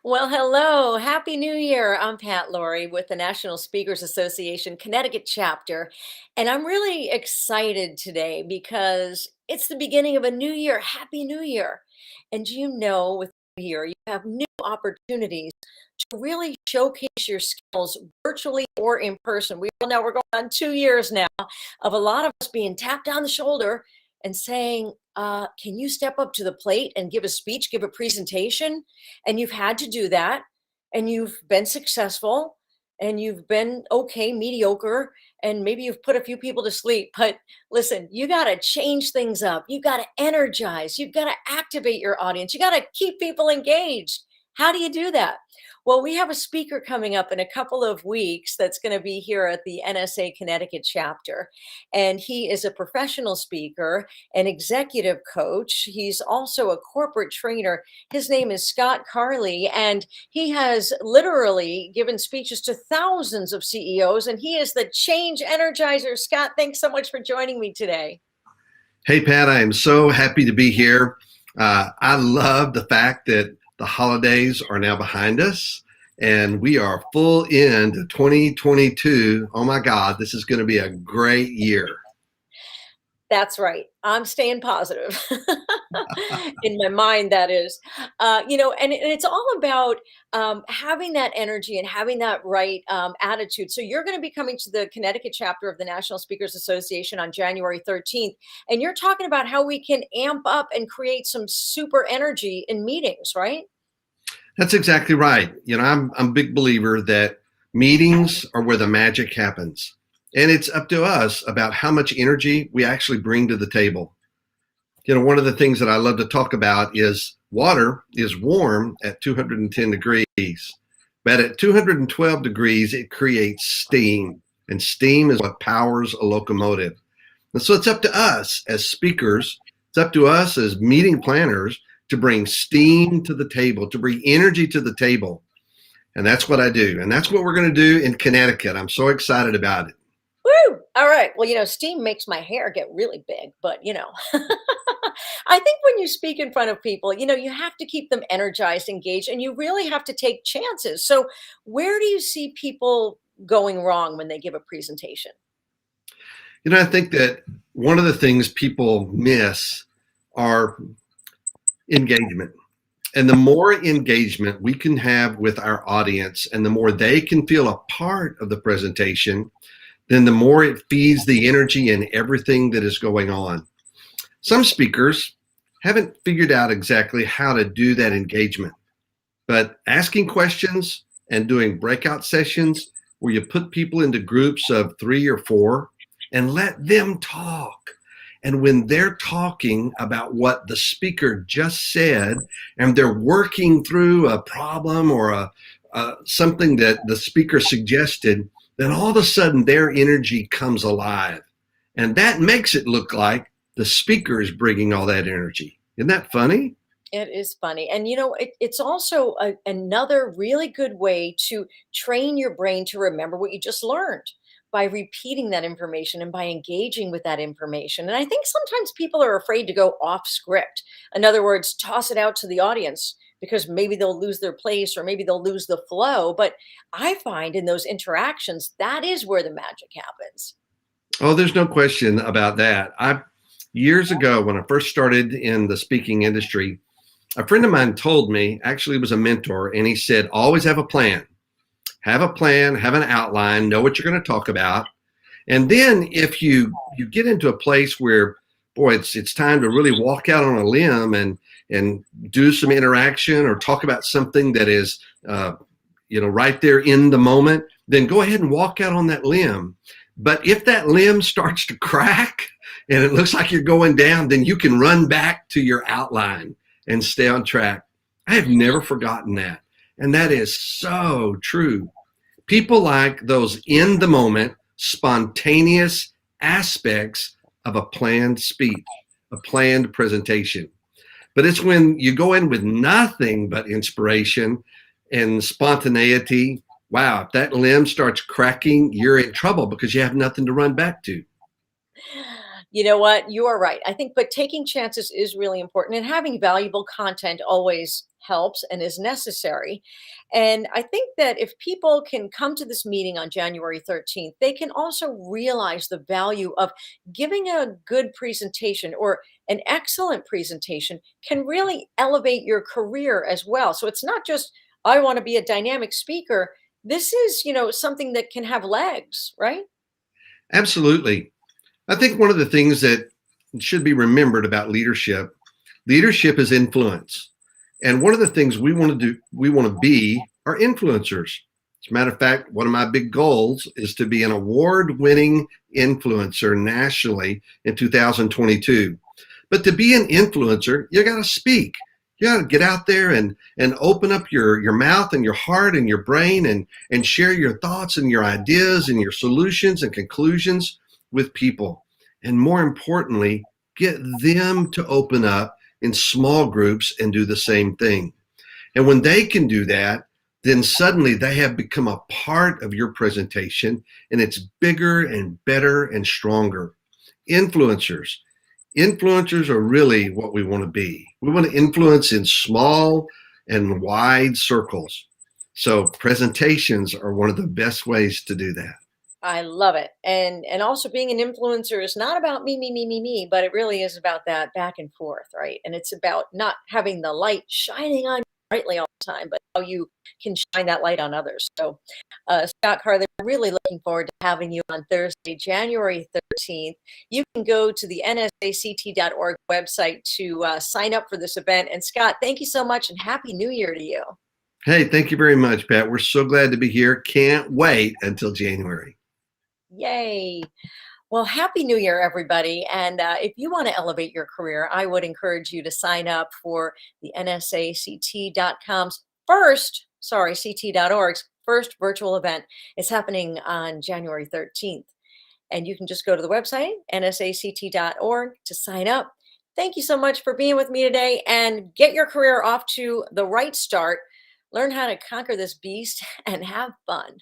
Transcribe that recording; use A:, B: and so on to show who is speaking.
A: Well, hello. Happy New Year. I'm Pat Laurie with the National Speakers Association Connecticut chapter. And I'm really excited today because it's the beginning of a new year. Happy New Year. And with New Year, you have new opportunities to really showcase your skills virtually or in person. We all know we're going on 2 years now of a lot of us being tapped on the shoulder and saying, can you step up to the plate and give a speech, give a presentation? And you've had to do that, and you've been successful, and you've been okay, mediocre, and maybe you've put a few people to sleep. But listen, you got to change things up. You got to energize. You've got to activate your audience. You got to keep people engaged. How do you do that? Well, we have a speaker coming up in a couple of weeks that's going to be here at the NSA Connecticut chapter. And he is a professional speaker, an executive coach. He's also a corporate trainer. His name is Scott Carley, and he has literally given speeches to thousands of CEOs, and he is the change energizer. Scott, thanks so much for joining me today.
B: Hey, Pat, I am so happy to be here. I love the fact that the holidays are now behind us and we are full into 2022. Oh my God, this is going to be a great year.
A: That's right. I'm staying positive in my mind, that is. And it's all about having that energy and having that right attitude. So you're going to be coming to the Connecticut chapter of the National Speakers Association on January 13th, and you're talking about how we can amp up and create some super energy in meetings, right?
B: That's exactly right. I'm a big believer that meetings are where the magic happens. And it's up to us about how much energy we actually bring to the table. One of the things that I love to talk about is water is warm at 210 degrees, but at 212 degrees, it creates steam, and steam is what powers a locomotive. And so it's up to us as speakers, it's up to us as meeting planners to bring steam to the table, to bring energy to the table. And that's what I do. And that's what we're going to do in Connecticut. I'm so excited about it.
A: Woo! All right. Well, steam makes my hair get really big, but I think when you speak in front of people, you have to keep them energized, engaged, and you really have to take chances. So, where do you see people going wrong when they give a presentation?
B: I think that one of the things people miss are engagement. And the more engagement we can have with our audience and the more they can feel a part of the presentation, then the more it feeds the energy and everything that is going on. Some speakers haven't figured out exactly how to do that engagement, but asking questions and doing breakout sessions where you put people into groups of 3 or 4 and let them talk. And when they're talking about what the speaker just said, and they're working through a problem or something that the speaker suggested, then all of a sudden their energy comes alive. And that makes it look like the speaker is bringing all that energy. Isn't that funny?
A: It is funny. And it's also another really good way to train your brain to remember what you just learned by repeating that information and by engaging with that information. And I think sometimes people are afraid to go off script. In other words, toss it out to the audience because maybe they'll lose their place or maybe they'll lose the flow. But I find in those interactions, that is where the magic happens.
B: Oh, there's no question about that. Years ago, when I first started in the speaking industry, a friend of mine told me, actually was a mentor, and he said, always have a plan. Have a plan, have an outline, know what you're going to talk about. And then if you get into a place where, boy, it's time to really walk out on a limb and do some interaction or talk about something that is, right there in the moment, then go ahead and walk out on that limb. But if that limb starts to crack and it looks like you're going down, then you can run back to your outline and stay on track. I have never forgotten that. And that is so true. People like those in the moment, spontaneous aspects of a planned speech, a planned presentation. But it's when you go in with nothing but inspiration and spontaneity. Wow, if that limb starts cracking, you're in trouble because you have nothing to run back to.
A: You know what? You are right. I think, but taking chances is really important, and having valuable content always helps and is necessary. And I think that if people can come to this meeting on January 13th, they can also realize the value of giving a good presentation, or an excellent presentation can really elevate your career as well. So it's not just, I want to be a dynamic speaker. This is, something that can have legs, right?
B: Absolutely. I think one of the things that should be remembered about leadership is influence. And one of the things we want to be are influencers. As a matter of fact, one of my big goals is to be an award winning influencer nationally in 2022. But to be an influencer, you got to speak. You got to get out there and open up your mouth and your heart and your brain and share your thoughts and your ideas and your solutions and conclusions with people. And more importantly, get them to open up in small groups and do the same thing. And when they can do that, then suddenly they have become a part of your presentation, and it's bigger and better and stronger. Influencers. Influencers are really what we want to be. We want to influence in small and wide circles. So presentations are one of the best ways to do that.
A: I love it. And also being an influencer is not about me, me, me, me, me, but it really is about that back and forth, right? And it's about not having the light shining on you brightly all the time, but how you can shine that light on others. So Scott Carley, we're really looking forward to having you on Thursday, January 13th. You can go to the nsact.org website to sign up for this event. And Scott, thank you so much, and Happy New Year to you.
B: Hey, thank you very much, Pat. We're so glad to be here. Can't wait until January.
A: Yay. Well, Happy New Year, everybody. And if you want to elevate your career, I would encourage you to sign up for the nsact.com's CT.org's first virtual event. It's happening on January 13th. And you can just go to the website, nsact.org, to sign up. Thank you so much for being with me today, and get your career off to the right start. Learn how to conquer this beast and have fun.